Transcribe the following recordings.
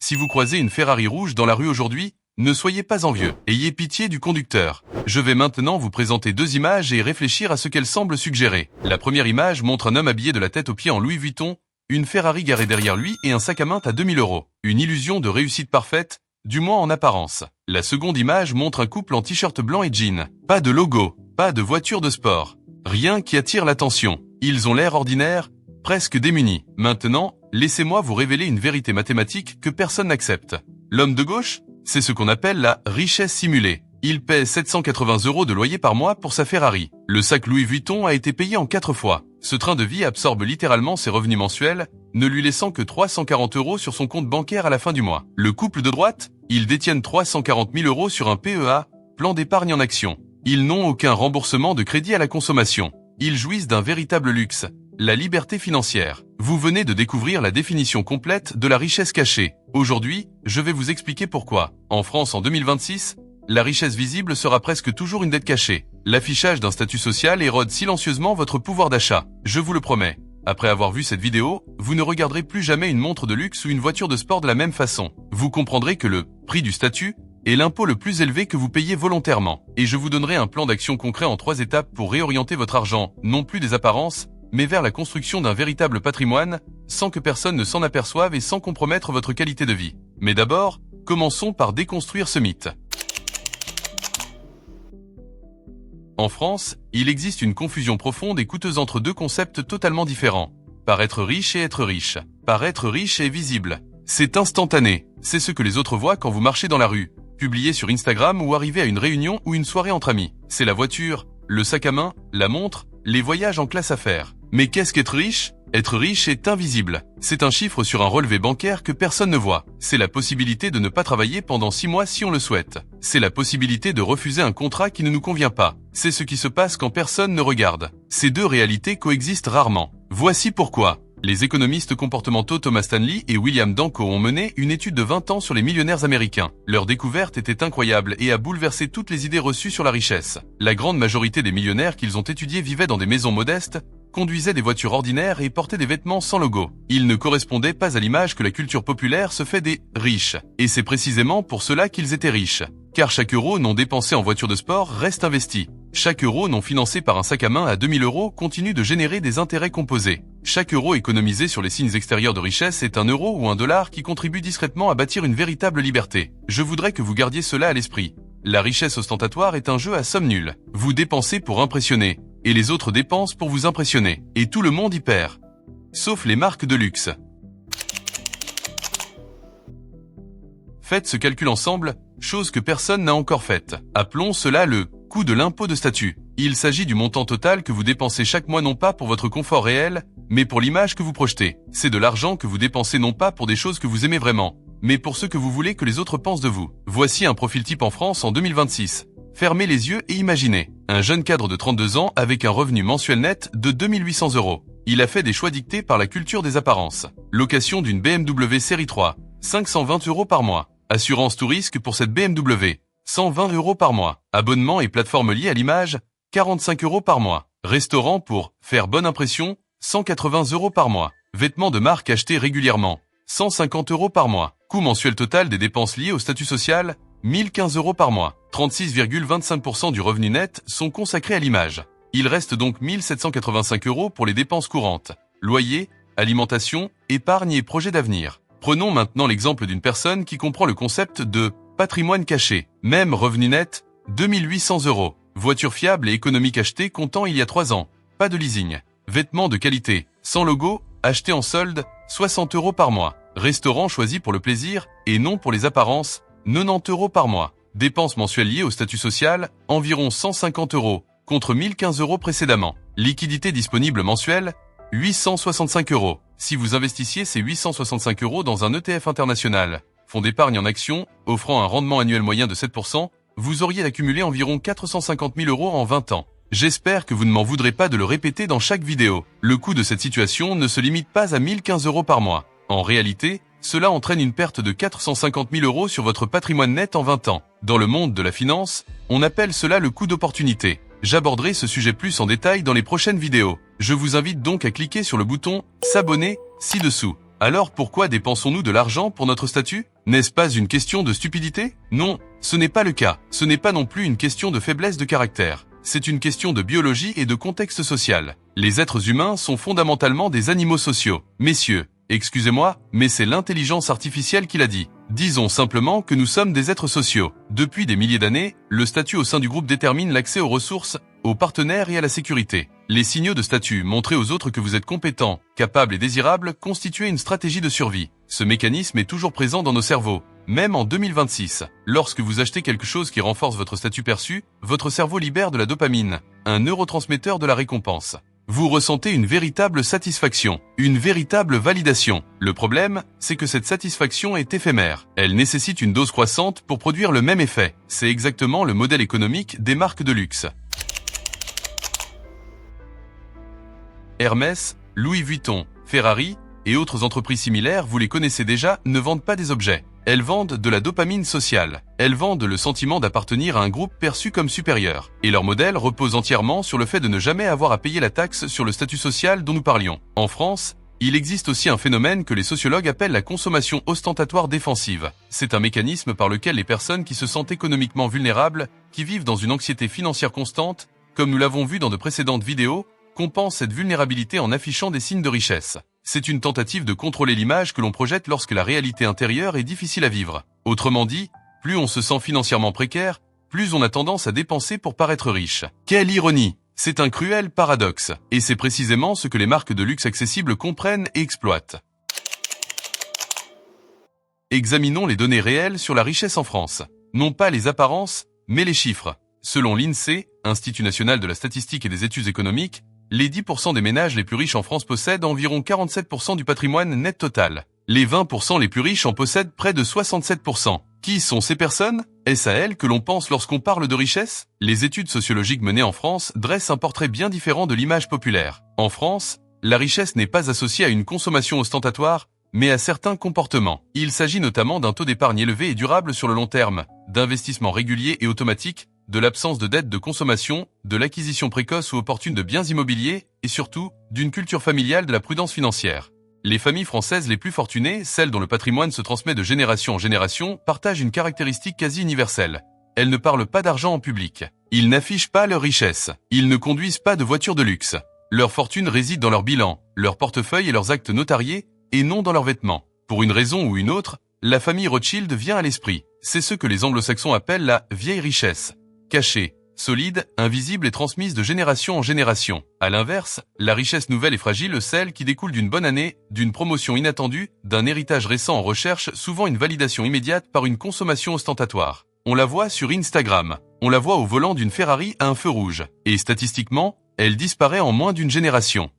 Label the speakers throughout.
Speaker 1: Si vous croisez une Ferrari rouge dans la rue aujourd'hui, ne soyez pas envieux, ayez pitié du conducteur. Je vais maintenant vous présenter deux images et réfléchir à ce qu'elles semblent suggérer. La première image montre un homme habillé de la tête aux pieds en Louis Vuitton, une Ferrari garée derrière lui et un sac à main à 2000 €. Une illusion de réussite parfaite, du moins en apparence. La seconde image montre un couple en t-shirt blanc et jean. Pas de logo, pas de voiture de sport. Rien qui attire l'attention. Ils ont l'air ordinaires, presque démunis. Maintenant, laissez-moi vous révéler une vérité mathématique que personne n'accepte. L'homme de gauche, c'est ce qu'on appelle la richesse simulée. Il paie 780 € de loyer par mois pour sa Ferrari. Le sac Louis Vuitton a été payé en 4 fois. Ce train de vie absorbe littéralement ses revenus mensuels, ne lui laissant que 340 € sur son compte bancaire à la fin du mois. Le couple de droite, ils détiennent 340 000 € sur un PEA, plan d'épargne en action. Ils n'ont aucun remboursement de crédit à la consommation. Ils jouissent d'un véritable luxe, la liberté financière. Vous venez de découvrir la définition complète de la richesse cachée. Aujourd'hui, je vais vous expliquer pourquoi. En France en 2026, la richesse visible sera presque toujours une dette cachée. L'affichage d'un statut social érode silencieusement votre pouvoir d'achat. Je vous le promets. Après avoir vu cette vidéo, vous ne regarderez plus jamais une montre de luxe ou une voiture de sport de la même façon. Vous comprendrez que le prix du statut est l'impôt le plus élevé que vous payez volontairement. Et je vous donnerai un plan d'action concret en 3 étapes pour réorienter votre argent, non plus des apparences, mais vers la construction d'un véritable patrimoine, sans que personne ne s'en aperçoive et sans compromettre votre qualité de vie. Mais d'abord, commençons par déconstruire ce mythe. En France, il existe une confusion profonde et coûteuse entre deux concepts totalement différents. Paraître riche et être riche. Paraître riche est visible. C'est instantané. C'est ce que les autres voient quand vous marchez dans la rue, publiez sur Instagram ou arrivez à une réunion ou une soirée entre amis. C'est la voiture, le sac à main, la montre, les voyages en classe affaires. Mais qu'est-ce qu'être riche ? Être riche est invisible. C'est un chiffre sur un relevé bancaire que personne ne voit. C'est la possibilité de ne pas travailler pendant 6 mois si on le souhaite. C'est la possibilité de refuser un contrat qui ne nous convient pas. C'est ce qui se passe quand personne ne regarde. Ces deux réalités coexistent rarement. Voici pourquoi. Les économistes comportementaux Thomas Stanley et William Danko ont mené une étude de 20 ans sur les millionnaires américains. Leur découverte était incroyable et a bouleversé toutes les idées reçues sur la richesse. La grande majorité des millionnaires qu'ils ont étudiés vivaient dans des maisons modestes, conduisaient des voitures ordinaires et portaient des vêtements sans logo. Ils ne correspondaient pas à l'image que la culture populaire se fait des riches. Et c'est précisément pour cela qu'ils étaient riches. Car chaque euro non dépensé en voiture de sport reste investi. Chaque euro non financé par un sac à main à 2000 € continue de générer des intérêts composés. Chaque euro économisé sur les signes extérieurs de richesse est un euro ou un dollar qui contribue discrètement à bâtir une véritable liberté. Je voudrais que vous gardiez cela à l'esprit. La richesse ostentatoire est un jeu à somme nulle. Vous dépensez pour impressionner, et les autres dépensent pour vous impressionner. Et tout le monde y perd. Sauf les marques de luxe. Faites ce calcul ensemble, chose que personne n'a encore faite. Appelons cela le coût de l'impôt de statut. Il s'agit du montant total que vous dépensez chaque mois non pas pour votre confort réel, mais pour l'image que vous projetez. C'est de l'argent que vous dépensez non pas pour des choses que vous aimez vraiment, mais pour ce que vous voulez que les autres pensent de vous. Voici un profil type en France en 2026. Fermez les yeux et imaginez. Un jeune cadre de 32 ans avec un revenu mensuel net de 2800 €. Il a fait des choix dictés par la culture des apparences. Location d'une BMW série 3, 520 € par mois. Assurance tout risque pour cette BMW, 120 € par mois. Abonnement et plateforme liées à l'image, 45 € par mois. Restaurant pour faire bonne impression, 180 € par mois. Vêtements de marque achetés régulièrement, 150 € par mois. Coût mensuel total des dépenses liées au statut social, 1015 € par mois. 36,25% du revenu net sont consacrés à l'image. Il reste donc 1785 € pour les dépenses courantes. Loyer, alimentation, épargne et projets d'avenir. Prenons maintenant l'exemple d'une personne qui comprend le concept de patrimoine caché. Même revenu net, 2800 €. Voiture fiable et économique achetée comptant il y a 3 ans. Pas de leasing. Vêtements de qualité, sans logo, achetés en solde, 60 € par mois. Restaurant choisi pour le plaisir et non pour les apparences, 90 € par mois. Dépenses mensuelles liées au statut social, environ 150 €, contre 1015 € précédemment. Liquidité disponible mensuelle, 865 €. Si vous investissiez ces 865 € dans un ETF international, fonds d'épargne en actions, offrant un rendement annuel moyen de 7%, vous auriez accumulé environ 450 000 € en 20 ans. J'espère que vous ne m'en voudrez pas de le répéter dans chaque vidéo. Le coût de cette situation ne se limite pas à 1015 € par mois. En réalité, cela entraîne une perte de 450 000 € sur votre patrimoine net en 20 ans. Dans le monde de la finance, on appelle cela le coût d'opportunité. J'aborderai ce sujet plus en détail dans les prochaines vidéos. Je vous invite donc à cliquer sur le bouton « S'abonner » ci-dessous. Alors pourquoi dépensons-nous de l'argent pour notre statut? N'est-ce pas une question de stupidité? Non, ce n'est pas le cas. Ce n'est pas non plus une question de faiblesse de caractère. C'est une question de biologie et de contexte social. Les êtres humains sont fondamentalement des animaux sociaux. Messieurs, excusez-moi, mais c'est l'intelligence artificielle qui l'a dit. Disons simplement que nous sommes des êtres sociaux. Depuis des milliers d'années, le statut au sein du groupe détermine l'accès aux ressources, aux partenaires et à la sécurité. Les signaux de statut, montrer aux autres que vous êtes compétent, capable et désirable, constituent une stratégie de survie. Ce mécanisme est toujours présent dans nos cerveaux. Même en 2026, lorsque vous achetez quelque chose qui renforce votre statut perçu, votre cerveau libère de la dopamine, un neurotransmetteur de la récompense. Vous ressentez une véritable satisfaction, une véritable validation. Le problème, c'est que cette satisfaction est éphémère. Elle nécessite une dose croissante pour produire le même effet. C'est exactement le modèle économique des marques de luxe. Hermès, Louis Vuitton, Ferrari et autres entreprises similaires, vous les connaissez déjà, ne vendent pas des objets. Elles vendent de la dopamine sociale. Elles vendent le sentiment d'appartenir à un groupe perçu comme supérieur. Et leur modèle repose entièrement sur le fait de ne jamais avoir à payer la taxe sur le statut social dont nous parlions. En France, il existe aussi un phénomène que les sociologues appellent la consommation ostentatoire défensive. C'est un mécanisme par lequel les personnes qui se sentent économiquement vulnérables, qui vivent dans une anxiété financière constante, comme nous l'avons vu dans de précédentes vidéos, compensent cette vulnérabilité en affichant des signes de richesse. C'est une tentative de contrôler l'image que l'on projette lorsque la réalité intérieure est difficile à vivre. Autrement dit, plus on se sent financièrement précaire, plus on a tendance à dépenser pour paraître riche. Quelle ironie! C'est un cruel paradoxe. Et c'est précisément ce que les marques de luxe accessibles comprennent et exploitent. Examinons les données réelles sur la richesse en France. Non pas les apparences, mais les chiffres. Selon l'INSEE, Institut national de la statistique et des études économiques, les 10% des ménages les plus riches en France possèdent environ 47% du patrimoine net total. Les 20% les plus riches en possèdent près de 67%. Qui sont ces personnes? Est-ce à elles que l'on pense lorsqu'on parle de richesse? Les études sociologiques menées en France dressent un portrait bien différent de l'image populaire. En France, la richesse n'est pas associée à une consommation ostentatoire, mais à certains comportements. Il s'agit notamment d'un taux d'épargne élevé et durable sur le long terme, d'investissements réguliers et automatiques, de l'absence de dette de consommation, de l'acquisition précoce ou opportune de biens immobiliers, et surtout, d'une culture familiale de la prudence financière. Les familles françaises les plus fortunées, celles dont le patrimoine se transmet de génération en génération, partagent une caractéristique quasi universelle. Elles ne parlent pas d'argent en public. Ils n'affichent pas leur richesse. Ils ne conduisent pas de voitures de luxe. Leur fortune réside dans leur bilan, leur portefeuille et leurs actes notariés, et non dans leurs vêtements. Pour une raison ou une autre, la famille Rothschild vient à l'esprit. C'est ce que les anglo-saxons appellent la vieille richesse. Cachée, solide, invisible et transmise de génération en génération. À l'inverse, la richesse nouvelle et fragile, celle qui découle d'une bonne année, d'une promotion inattendue, d'un héritage récent en recherche, souvent une validation immédiate par une consommation ostentatoire. On la voit sur Instagram, on la voit au volant d'une Ferrari à un feu rouge. Et statistiquement, elle disparaît en moins d'une génération.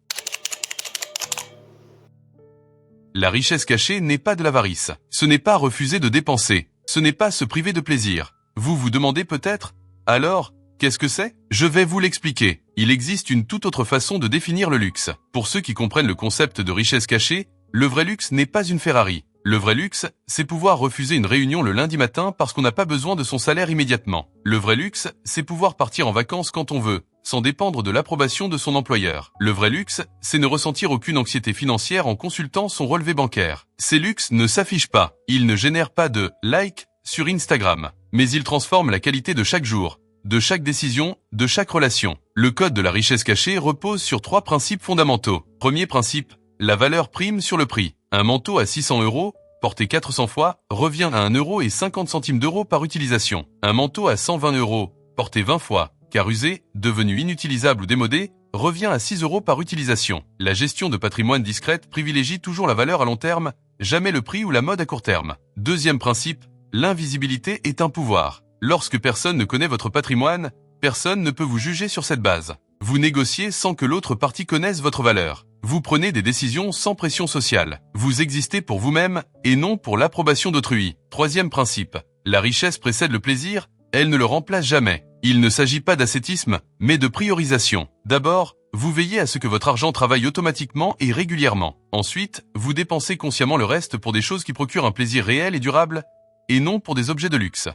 Speaker 1: La richesse cachée n'est pas de l'avarice. Ce n'est pas refuser de dépenser. Ce n'est pas se priver de plaisir. Vous vous demandez peut-être, alors, qu'est-ce que c'est? Je vais vous l'expliquer. Il existe une toute autre façon de définir le luxe. Pour ceux qui comprennent le concept de richesse cachée, le vrai luxe n'est pas une Ferrari. Le vrai luxe, c'est pouvoir refuser une réunion le lundi matin parce qu'on n'a pas besoin de son salaire immédiatement. Le vrai luxe, c'est pouvoir partir en vacances quand on veut, sans dépendre de l'approbation de son employeur. Le vrai luxe, c'est ne ressentir aucune anxiété financière en consultant son relevé bancaire. Ces luxes ne s'affichent pas. Ils ne génèrent pas de « like » sur Instagram. Mais ils transforment la qualité de chaque jour, de chaque décision, de chaque relation. Le code de la richesse cachée repose sur 3 principes fondamentaux. Premier principe, la valeur prime sur le prix. Un manteau à 600 €, porté 400 fois, revient à 1,50 € par utilisation. Un manteau à 120 €, porté 20 fois, car usé, devenu inutilisable ou démodé, revient à 6 € par utilisation. La gestion de patrimoine discrète privilégie toujours la valeur à long terme, jamais le prix ou la mode à court terme. Deuxième principe, l'invisibilité est un pouvoir. Lorsque personne ne connaît votre patrimoine, personne ne peut vous juger sur cette base. Vous négociez sans que l'autre partie connaisse votre valeur. Vous prenez des décisions sans pression sociale. Vous existez pour vous-même et non pour l'approbation d'autrui. Troisième principe, la richesse précède le plaisir, elle ne le remplace jamais. Il ne s'agit pas d'ascétisme, mais de priorisation. D'abord, vous veillez à ce que votre argent travaille automatiquement et régulièrement. Ensuite, vous dépensez consciemment le reste pour des choses qui procurent un plaisir réel et durable, et non pour des objets de luxe.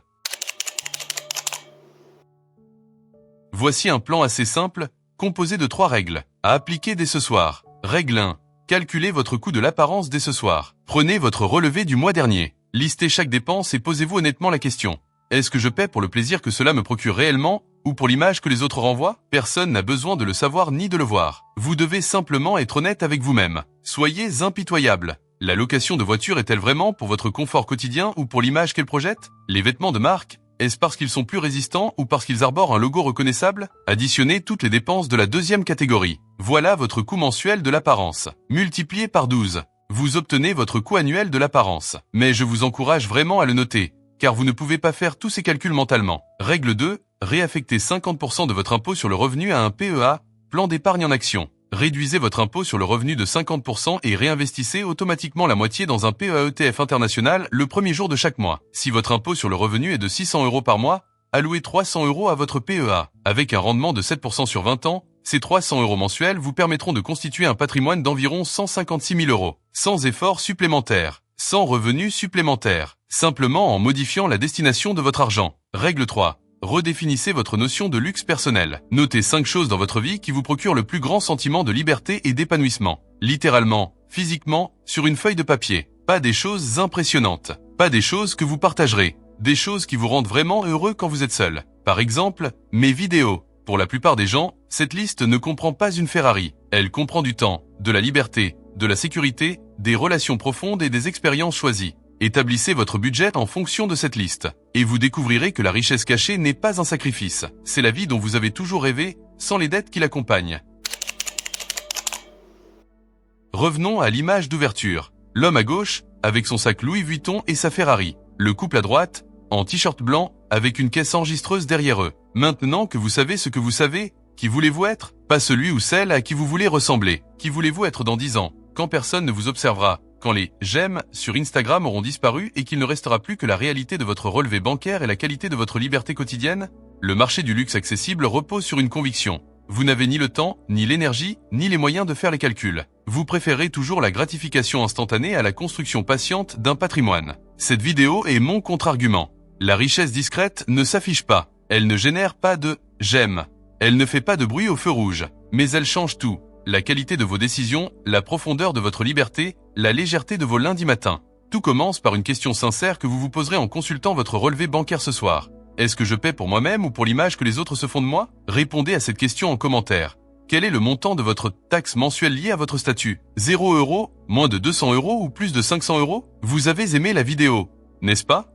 Speaker 1: Voici un plan assez simple, composé de 3 règles, à appliquer dès ce soir. Règle 1. Calculez votre coût de l'apparence dès ce soir. Prenez votre relevé du mois dernier. Listez chaque dépense et posez-vous honnêtement la question. Est-ce que je paie pour le plaisir que cela me procure réellement ou pour l'image que les autres renvoient? Personne n'a besoin de le savoir ni de le voir. Vous devez simplement être honnête avec vous-même. Soyez impitoyable. La location de voiture est-elle vraiment pour votre confort quotidien ou pour l'image qu'elle projette? Les vêtements de marque, est-ce parce qu'ils sont plus résistants ou parce qu'ils arborent un logo reconnaissable? Additionnez toutes les dépenses de la deuxième catégorie. Voilà votre coût mensuel de l'apparence. Multiplié par 12. Vous obtenez votre coût annuel de l'apparence. Mais je vous encourage vraiment à le noter, car vous ne pouvez pas faire tous ces calculs mentalement. Règle 2. Réaffectez 50% de votre impôt sur le revenu à un PEA, plan d'épargne en action. Réduisez votre impôt sur le revenu de 50% et réinvestissez automatiquement la moitié dans un PEA ETF international le premier jour de chaque mois. Si votre impôt sur le revenu est de 600 € par mois, allouez 300 € à votre PEA. Avec un rendement de 7% sur 20 ans, ces 300 € mensuels vous permettront de constituer un patrimoine d'environ 156 000 €, sans effort supplémentaire, sans revenus supplémentaires, simplement en modifiant la destination de votre argent. Règle 3. Redéfinissez votre notion de luxe personnel. Notez 5 choses dans votre vie qui vous procurent le plus grand sentiment de liberté et d'épanouissement. Littéralement, physiquement, sur une feuille de papier. Pas des choses impressionnantes. Pas des choses que vous partagerez. Des choses qui vous rendent vraiment heureux quand vous êtes seul. Par exemple, mes vidéos. Pour la plupart des gens, cette liste ne comprend pas une Ferrari. Elle comprend du temps, de la liberté, de la sécurité, des relations profondes et des expériences choisies. Établissez votre budget en fonction de cette liste, et vous découvrirez que la richesse cachée n'est pas un sacrifice. C'est la vie dont vous avez toujours rêvé, sans les dettes qui l'accompagnent. Revenons à l'image d'ouverture. L'homme à gauche, avec son sac Louis Vuitton et sa Ferrari. Le couple à droite, en t-shirt blanc, avec une caisse enregistreuse derrière eux. Maintenant que vous savez ce que vous savez, qui voulez-vous être? Pas celui ou celle à qui vous voulez ressembler. Qui voulez-vous être dans 10 ans, quand personne ne vous observera? Quand les « j'aime » sur Instagram auront disparu et qu'il ne restera plus que la réalité de votre relevé bancaire et la qualité de votre liberté quotidienne? Le marché du luxe accessible repose sur une conviction. Vous n'avez ni le temps, ni l'énergie, ni les moyens de faire les calculs. Vous préférez toujours la gratification instantanée à la construction patiente d'un patrimoine. Cette vidéo est mon contre-argument. La richesse discrète ne s'affiche pas. Elle ne génère pas de « j'aime ». Elle ne fait pas de bruit au feu rouge. Mais elle change tout. La qualité de vos décisions, la profondeur de votre liberté, la légèreté de vos lundis matins. Tout commence par une question sincère que vous vous poserez en consultant votre relevé bancaire ce soir. Est-ce que je paie pour moi-même ou pour l'image que les autres se font de moi? Répondez à cette question en commentaire. Quel est le montant de votre taxe mensuelle liée à votre statut? 0 €, moins de 200 € ou plus de 500 €? Vous avez aimé la vidéo, n'est-ce pas?